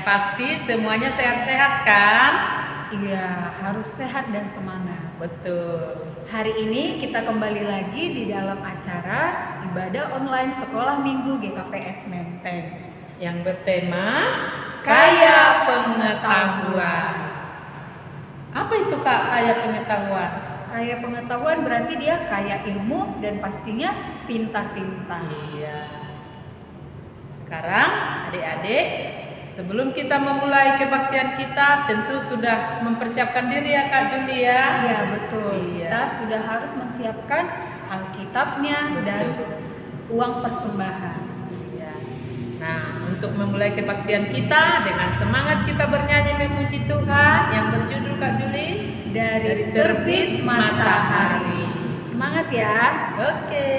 pasti semuanya sehat-sehat kan? Iya, harus sehat dan semangat. Betul. Hari ini kita kembali lagi di dalam acara ibadah online Sekolah Minggu GKPS Menteng yang bertema Kaya Pengetahuan. Apa itu Kak, kaya pengetahuan? Kaya pengetahuan berarti dia kaya ilmu dan pastinya pintar-pintar. Iya. Sekarang adik-adik, sebelum kita memulai kebaktian kita, tentu sudah mempersiapkan diri ya Kak Juli ya. Iya betul. Iya. Kita sudah harus menyiapkan Alkitabnya dan uang persembahan. Iya. Nah, untuk memulai kebaktian kita dengan semangat kita bernyanyi memuji Tuhan yang berjudul Kak Juli Dari Terbit Matahari. Semangat ya. Oke.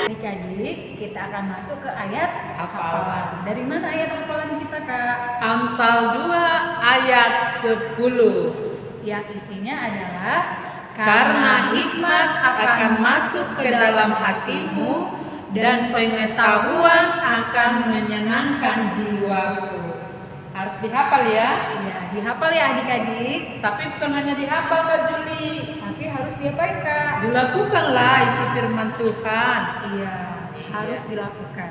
Adik-adik, kita akan masuk ke ayat Hafalan. Dari mana ayat hafalan kita, Kak? Amsal 2 ayat 10. Yang isinya adalah Karena hikmat akan masuk ke dalam hatimu dan pengetahuan akan menyenangkan jiwaku. Harus dihafal ya. Ya, dihafal ya adik-adik. Tapi bukan hanya dihafal Kak Juli. Tapi harus diapain, Kak? Dilakukanlah isi firman Tuhan. Iya, harus dilakukan.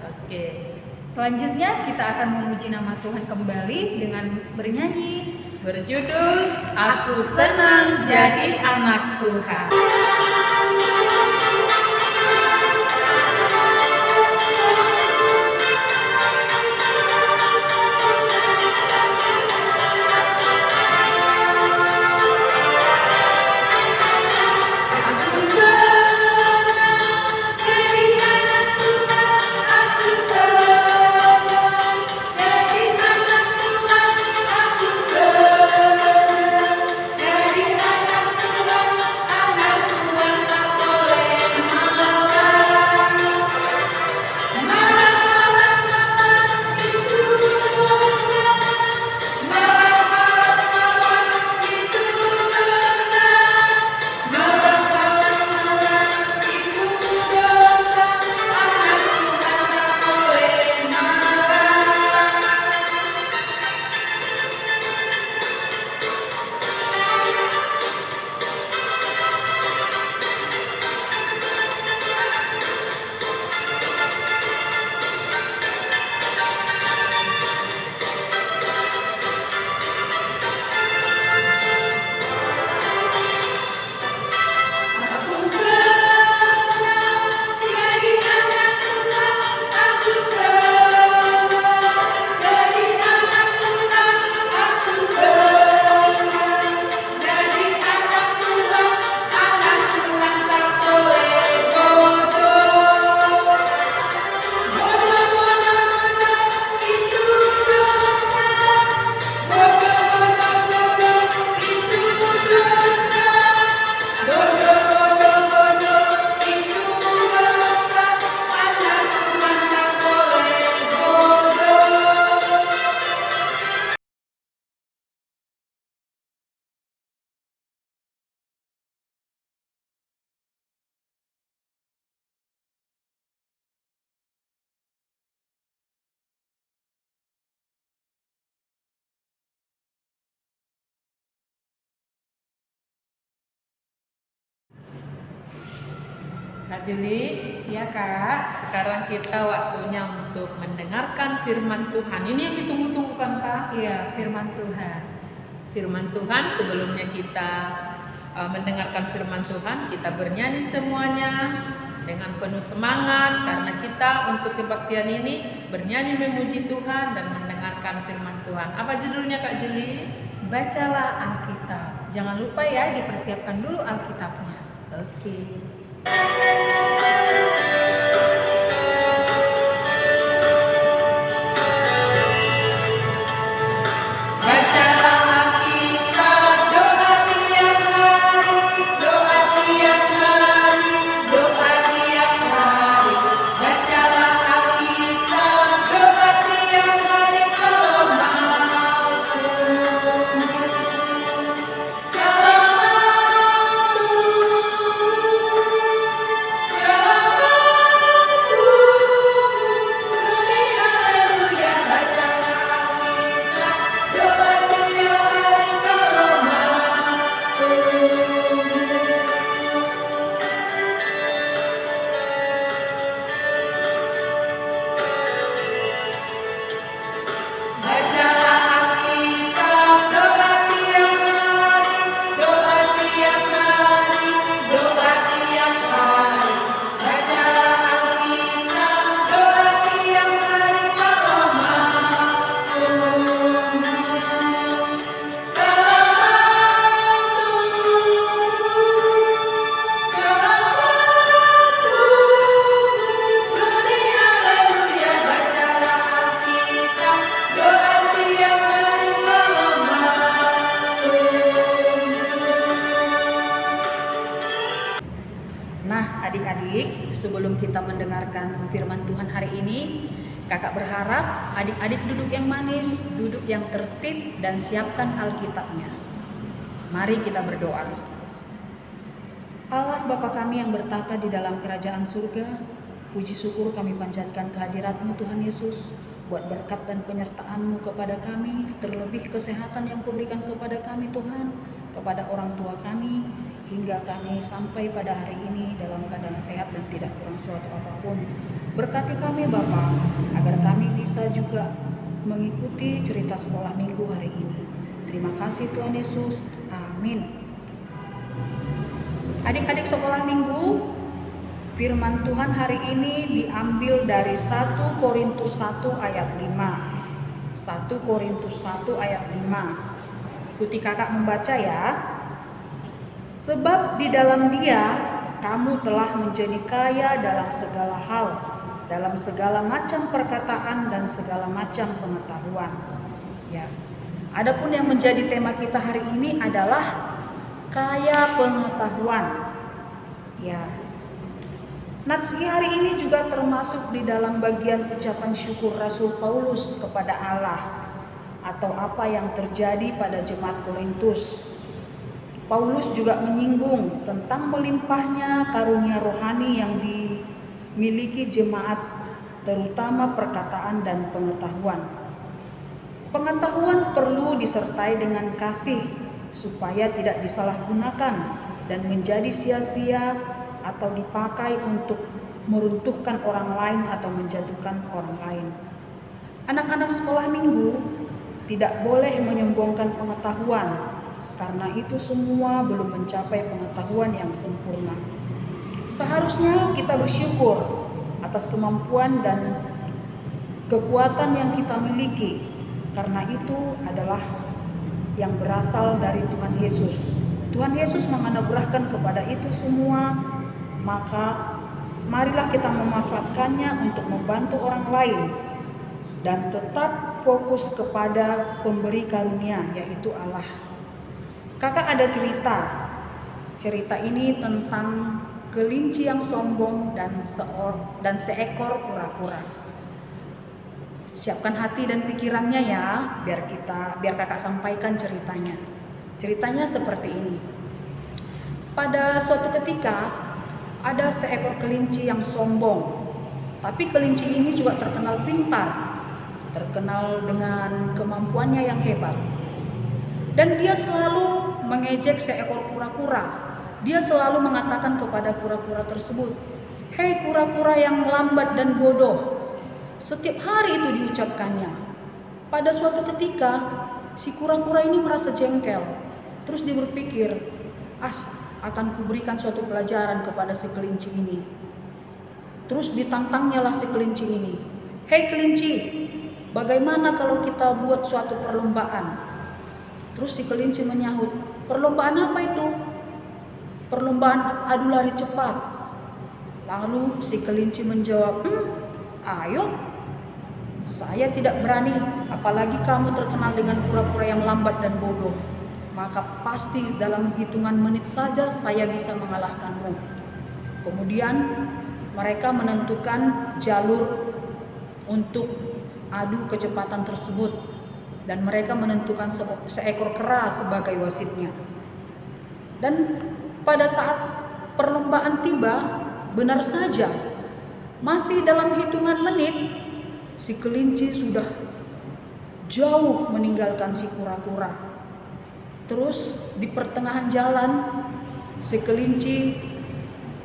Oke. Selanjutnya kita akan memuji nama Tuhan kembali dengan bernyanyi Berjudul Aku Senang Jadi Anak Tuhan. Jadi anak Tuhan, Kak Juli, Ya Kak. sekarang kita waktunya untuk mendengarkan firman Tuhan. Ini yang ditunggu-tunggu kan Kak? Iya, firman Tuhan. Firman Tuhan, sebelumnya kita mendengarkan firman Tuhan, kita bernyanyi semuanya dengan penuh semangat karena kita untuk kebaktian ini bernyanyi memuji Tuhan dan mendengarkan firman Tuhan. Apa judulnya Kak Juli? Bacalah Alkitab. Jangan lupa ya dipersiapkan dulu Alkitabnya. Oke. Bacalah Alkitab, doa tiap hari, doa tiap hari, doa tiap hari. Bacalah Alkitab, doa tiap hari kalau mau tumbuh. Kalau mau tumbuh, kalau mau tumbuh. Beri haleluya, bacalah Alkitab, doa tiap hari kalau mau tumbuh. Bacalah Alkitab, doa tiap hari, doa tiap hari, doa tiap hari. Bacalah Alkitab, doa tiap hari kalau mau tumbuh. Kalau mau tumbuh, kalau mau tumbuh. Beri haleluya, bacalah Alkitab, doa tiap hari kalau mau tumbuh. Nah, adik-adik, sebelum kita mendengarkan firman Tuhan hari ini, Kakak berharap adik-adik duduk yang manis, duduk yang tertib, dan siapkan Alkitabnya. Mari kita berdoa. Allah Bapa kami yang bertata di dalam kerajaan surga, puji syukur kami panjatkan kehadirat-Mu Tuhan Yesus, buat berkat dan penyertaan-Mu kepada kami, terlebih kesehatan yang Kau berikan kepada kami Tuhan, kepada orang tua kami, hingga kami sampai pada hari ini dalam keadaan sehat dan tidak kurang suatu apapun. Berkati kami Bapa, agar kami bisa juga mengikuti cerita sekolah minggu hari ini. Terima kasih Tuhan Yesus, amin. Adik-adik sekolah minggu, firman Tuhan hari ini diambil dari 1 Korintus 1 ayat 5. 1 Korintus 1 ayat 5. Ikuti kakak membaca ya. Sebab di dalam Dia kamu telah menjadi kaya dalam segala hal, dalam segala macam perkataan dan segala macam pengetahuan. Ya. Adapun yang menjadi tema kita hari ini adalah kaya pengetahuan. Ya. Natsgi hari ini juga termasuk di dalam bagian ucapan syukur Rasul Paulus kepada Allah atau apa yang terjadi pada jemaat Korintus. Paulus juga menyinggung tentang melimpahnya karunia rohani yang dimiliki jemaat, terutama perkataan dan pengetahuan. Pengetahuan perlu disertai dengan kasih supaya tidak disalahgunakan dan menjadi sia-sia atau dipakai untuk meruntuhkan orang lain atau menjatuhkan orang lain. Anak-anak sekolah minggu tidak boleh menyombongkan pengetahuan, karena itu semua belum mencapai pengetahuan yang sempurna. Seharusnya kita bersyukur atas kemampuan dan kekuatan yang kita miliki, karena itu adalah yang berasal dari Tuhan Yesus. Tuhan Yesus menganugerahkan kepada itu semua, maka marilah kita memanfaatkannya untuk membantu orang lain dan tetap fokus kepada pemberi karunia, yaitu Allah. Kakak ada cerita. Cerita ini tentang kelinci yang sombong dan seekor kura-kura. Siapkan hati dan pikirannya ya, biar kakak sampaikan ceritanya. Ceritanya seperti ini. Pada suatu ketika ada seekor kelinci yang sombong. Tapi kelinci ini juga terkenal pintar, terkenal dengan kemampuannya yang hebat. Dan dia selalu mengejek seekor kura-kura. Dia selalu mengatakan kepada kura-kura tersebut, Hei kura-kura yang lambat dan bodoh. Setiap hari itu diucapkannya. Pada suatu ketika, si kura-kura ini merasa jengkel. Terus dia berpikir, akan kuberikan suatu pelajaran kepada si kelinci ini. Terus ditantangnya lah si kelinci ini. Hei kelinci, bagaimana kalau kita buat suatu perlombaan? Terus si kelinci menyahut, perlombaan apa itu? Perlombaan adu lari cepat. Lalu si kelinci menjawab, ayo. Saya tidak berani, apalagi kamu terkenal dengan kura-kura yang lambat dan bodoh. Maka pasti dalam hitungan menit saja saya bisa mengalahkanmu. Kemudian mereka menentukan jalur untuk adu kecepatan tersebut. Dan mereka menentukan seekor kera sebagai wasitnya. Dan pada saat perlombaan tiba, benar saja, masih dalam hitungan menit, si kelinci sudah jauh meninggalkan si kura-kura. Terus di pertengahan jalan, si kelinci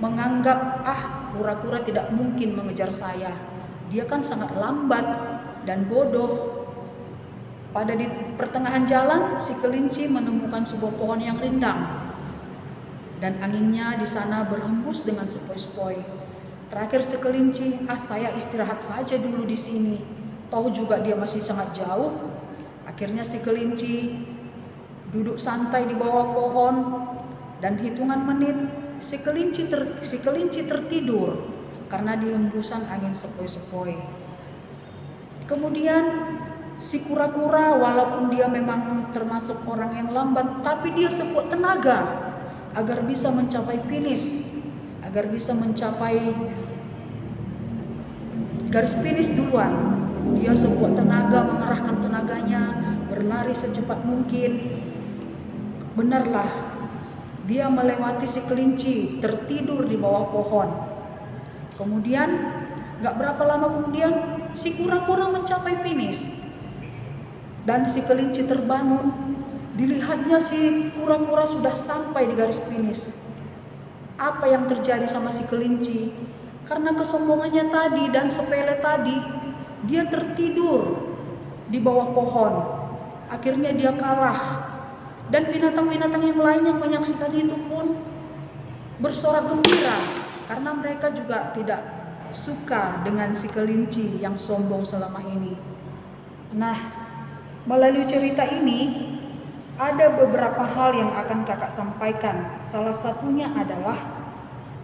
menganggap, kura-kura tidak mungkin mengejar saya. Dia kan sangat lambat dan bodoh. Pada di pertengahan jalan, si kelinci menemukan sebuah pohon yang rindang. Dan anginnya di sana berhembus dengan sepoi-sepoi. Terakhir si kelinci, saya istirahat saja dulu di sini. Tahu juga dia masih sangat jauh. Akhirnya si kelinci duduk santai di bawah pohon. Dan hitungan menit, si kelinci tertidur karena dihembusan angin sepoi-sepoi. Kemudian si kura-kura, walaupun dia memang termasuk orang yang lambat, tapi dia sekuat tenaga agar bisa mencapai finish, agar bisa mencapai garis finish duluan. Dia sekuat tenaga mengerahkan tenaganya, berlari secepat mungkin. Benarlah, dia melewati si kelinci tertidur di bawah pohon. Kemudian, gak berapa lama kemudian, si kura-kura mencapai finish. Dan si kelinci terbangun. Dilihatnya si kura-kura sudah sampai di garis finish. Apa yang terjadi sama si kelinci? Karena kesombongannya tadi dan sepele tadi, dia tertidur di bawah pohon. Akhirnya dia kalah. Dan binatang-binatang yang lain yang menyaksikan itu pun bersorak gembira, karena mereka juga tidak suka dengan si kelinci yang sombong selama ini. Nah, melalui cerita ini ada beberapa hal yang akan kakak sampaikan. Salah satunya adalah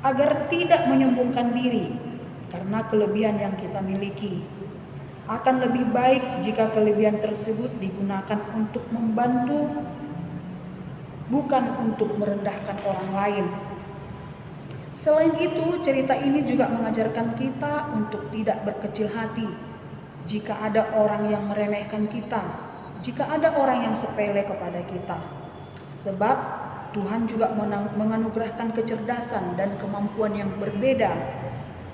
agar tidak menyombongkan diri karena kelebihan yang kita miliki. Akan lebih baik jika kelebihan tersebut digunakan untuk membantu, bukan untuk merendahkan orang lain. Selain itu, cerita ini juga mengajarkan kita untuk tidak berkecil hati jika ada orang yang meremehkan kita, jika ada orang yang sepele kepada kita. Sebab Tuhan juga menganugerahkan kecerdasan dan kemampuan yang berbeda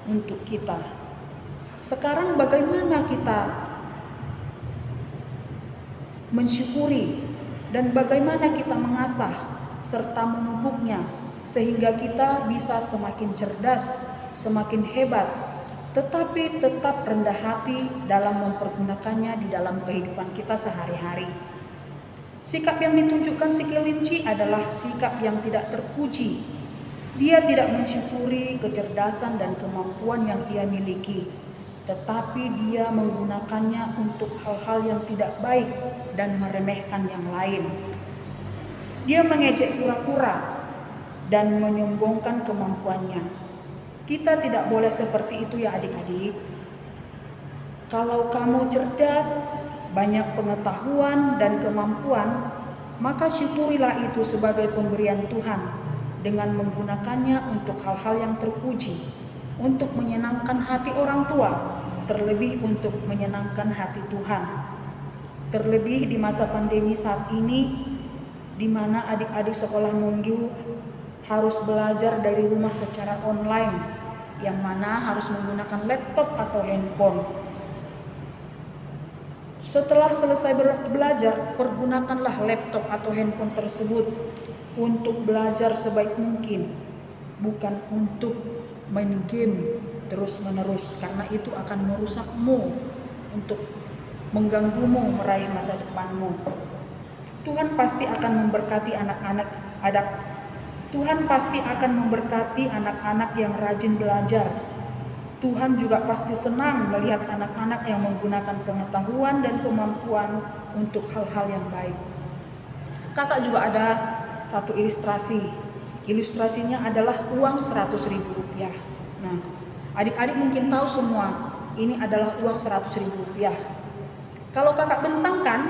untuk kita. Sekarang bagaimana kita mensyukuri dan bagaimana kita mengasah serta memupuknya sehingga kita bisa semakin cerdas, semakin hebat, tetapi tetap rendah hati dalam mempergunakannya di dalam kehidupan kita sehari-hari. Sikap yang ditunjukkan si kelinci adalah sikap yang tidak terpuji. Dia tidak mensyukuri kecerdasan dan kemampuan yang ia miliki, tetapi dia menggunakannya untuk hal-hal yang tidak baik dan meremehkan yang lain. Dia mengejek kura-kura dan menyombongkan kemampuannya. Kita tidak boleh seperti itu ya adik-adik. Kalau kamu cerdas, banyak pengetahuan dan kemampuan, maka syukurilah itu sebagai pemberian Tuhan dengan menggunakannya untuk hal-hal yang terpuji, untuk menyenangkan hati orang tua, terlebih untuk menyenangkan hati Tuhan. Terlebih di masa pandemi saat ini, di mana adik-adik sekolah minggu harus belajar dari rumah secara online, yang mana harus menggunakan laptop atau handphone. Setelah selesai belajar, pergunakanlah laptop atau handphone tersebut untuk belajar sebaik mungkin, bukan untuk main game terus menerus, karena itu akan merusakmu untuk mengganggumu meraih masa depanmu. Tuhan pasti akan memberkati Tuhan pasti akan memberkati anak-anak yang rajin belajar. Tuhan juga pasti senang melihat anak-anak yang menggunakan pengetahuan dan kemampuan untuk hal-hal yang baik. Kakak juga ada satu ilustrasi. Ilustrasinya adalah uang 100.000 rupiah. Nah, adik-adik mungkin tahu semua, ini adalah uang 100.000 rupiah. Kalau kakak bentangkan,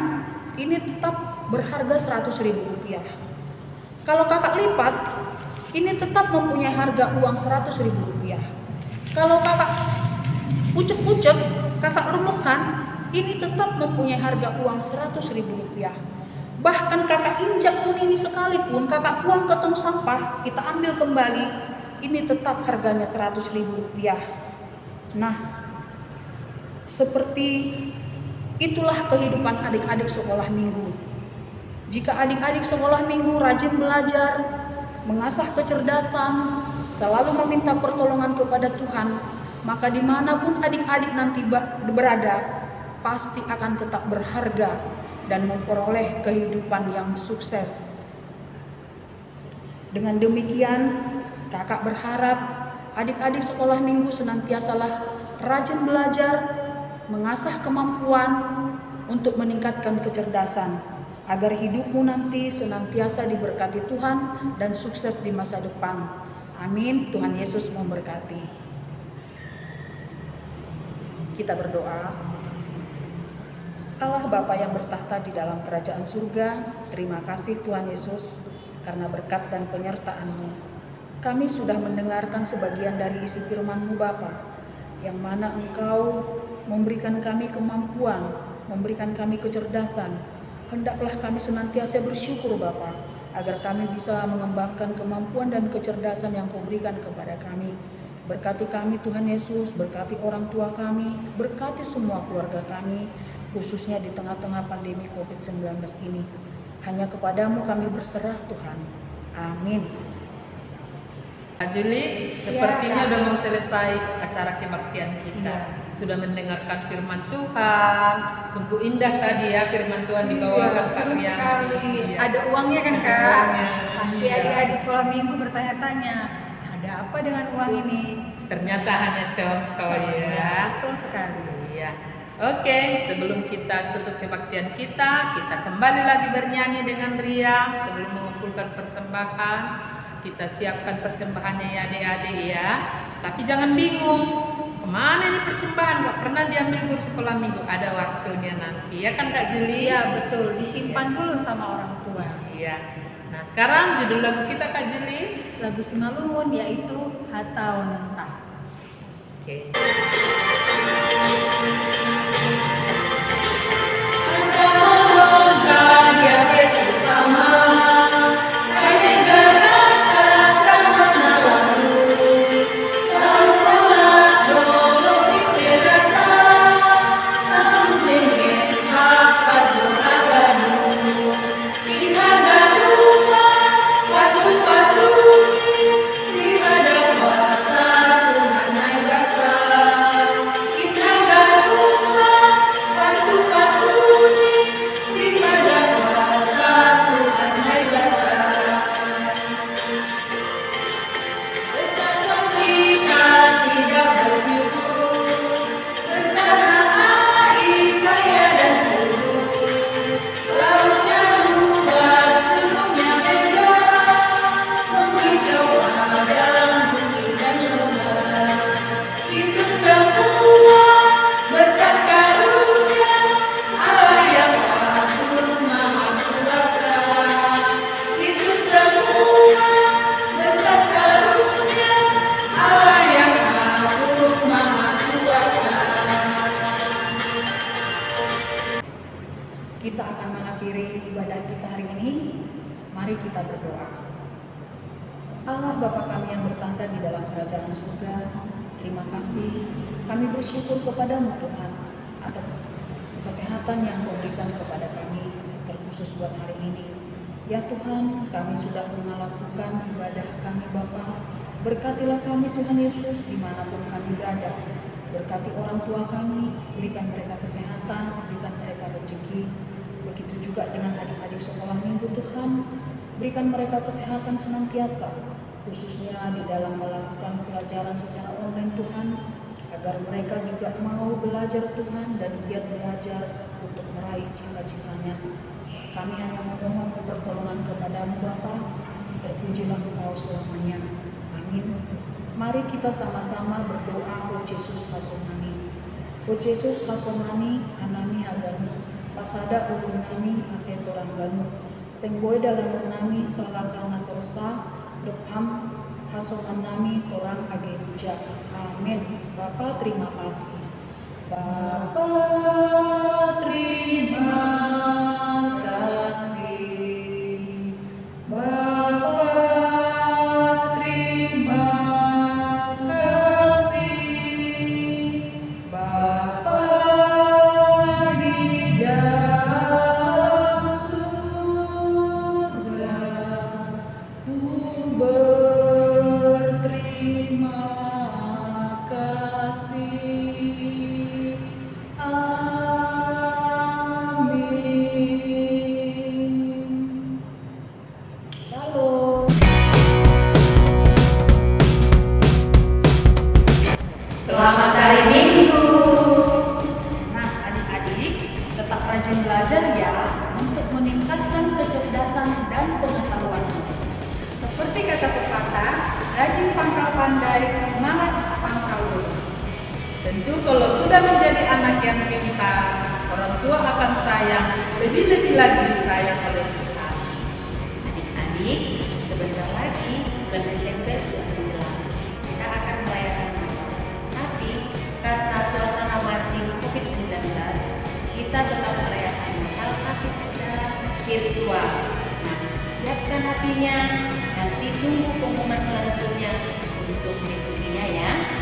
ini tetap berharga 100.000 rupiah. Kalau kakak lipat, ini tetap mempunyai harga uang 100.000 rupiah. Kalau kakak ucek-ucek, kakak remukkan, ini tetap mempunyai harga uang 100.000 rupiah. Bahkan kakak injak pun ini sekalipun, kakak buang ke tong sampah, kita ambil kembali, ini tetap harganya 100.000 rupiah. Nah, seperti itulah kehidupan adik-adik sekolah minggu. Jika adik-adik sekolah minggu rajin belajar, mengasah kecerdasan, selalu meminta pertolongan kepada Tuhan, maka dimanapun adik-adik nanti berada, pasti akan tetap berharga dan memperoleh kehidupan yang sukses. Dengan demikian, kakak berharap adik-adik sekolah minggu senantiasalah rajin belajar, mengasah kemampuan untuk meningkatkan kecerdasan, agar hidupmu nanti senantiasa diberkati Tuhan dan sukses di masa depan. Amin. Tuhan Yesus memberkati. Kita berdoa. Allah Bapa yang bertahta di dalam kerajaan surga, terima kasih Tuhan Yesus karena berkat dan penyertaan-Mu. Kami sudah mendengarkan sebagian dari isi firman-Mu Bapa, yang mana Engkau memberikan kami kemampuan, memberikan kami kecerdasan. Hendaklah kami senantiasa bersyukur Bapa, agar kami bisa mengembangkan kemampuan dan kecerdasan yang Kau berikan kepada kami. Berkati kami Tuhan Yesus, berkati orang tua kami, berkati semua keluarga kami, khususnya di tengah-tengah pandemi COVID-19 ini. Hanya kepadamu kami berserah Tuhan. Amin. Kak Juli, sepertinya udah mau selesai acara kebaktian kita. Sudah mendengarkan firman Tuhan. Sungguh indah tadi ya firman Tuhan dibawakan Kak Rian. Ada uangnya kan Kak? Uangnya. Pasti adik-adik sekolah minggu bertanya-tanya, ada apa dengan uang ini? Ternyata hanya contoh ya. Betul sekali. Iya. Oke, sebelum kita tutup kebaktian kita kembali lagi bernyanyi dengan riang sebelum mengumpulkan persembahan. Kita siapkan persembahannya ya adik-adik ya. Tapi jangan bingung, kemana ini persembahan? Gak pernah diambil guru sekolah minggu. Ada waktunya nanti ya kan Kak Juli? Iya betul, disimpan dulu sama orang tua. Iya. Nah sekarang judul lagu kita Kak Juli, Lagu Simalungun yaitu Hatau Nentah. Oke. Kita akan mengakhiri ibadah kita hari ini. Mari kita berdoa. Allah Bapa kami yang bertahta di dalam kerajaan surga, terima kasih. Kami bersyukur kepadamu Tuhan atas kesehatan yang Kau berikan kepada kami, terkhusus buat hari ini. Ya Tuhan, kami sudah melakukan ibadah kami Bapa Berkatilah kami Tuhan Yesus dimanapun kami berada. Berkati orang tua kami, berikan mereka kesehatan, berikan mereka rezeki. Begitu juga dengan adik-adik sekolah minggu Tuhan, berikan mereka kesehatan senantiasa, khususnya di dalam melakukan pelajaran secara online Tuhan, agar mereka juga mau belajar Tuhan dan giat belajar untuk meraih cita-citanya. Kami hanya memohon pertolongan kepadamu Bapa, terpujilah Engkau selamanya. Amin. Mari kita sama-sama berdoa O Yesus Hasomani. O Yesus Hasomani, Anami Aganu, Pasada Ulun Nami Asetoran Ganu, Sengboy dalam nami Salaka Natorosa, Dokham Hasoman Nami Torang Ageruja. Amin. Bapa terima kasih. Bapa terima kasih. Bapa terima kasih. Bapa di dalam surga, ku berterima kasih. Amin. Shalom. Selamat hari Minggu. Nah, adik-adik tetap rajin belajar ya untuk meningkatkan kecerdasan dan pengetahuan. Seperti kata pepatah, rajin pangkal pandai, malas pangkal bodoh. Tentu kalau sudah menjadi anak yang pintar, orang tua akan sayang, lebih-lebih lagi disayang oleh Tuhan. Adik-adik, sebentar lagi bulan Desember sudah menjelang. Kita akan merayakan Natal. Tapi karena suasana masih COVID-19, kita tetap merayakan Natal tapi secara virtual. Nah, siapkan hatinya, nanti tunggu pengumuman selanjutnya untuk mengikutinya ya.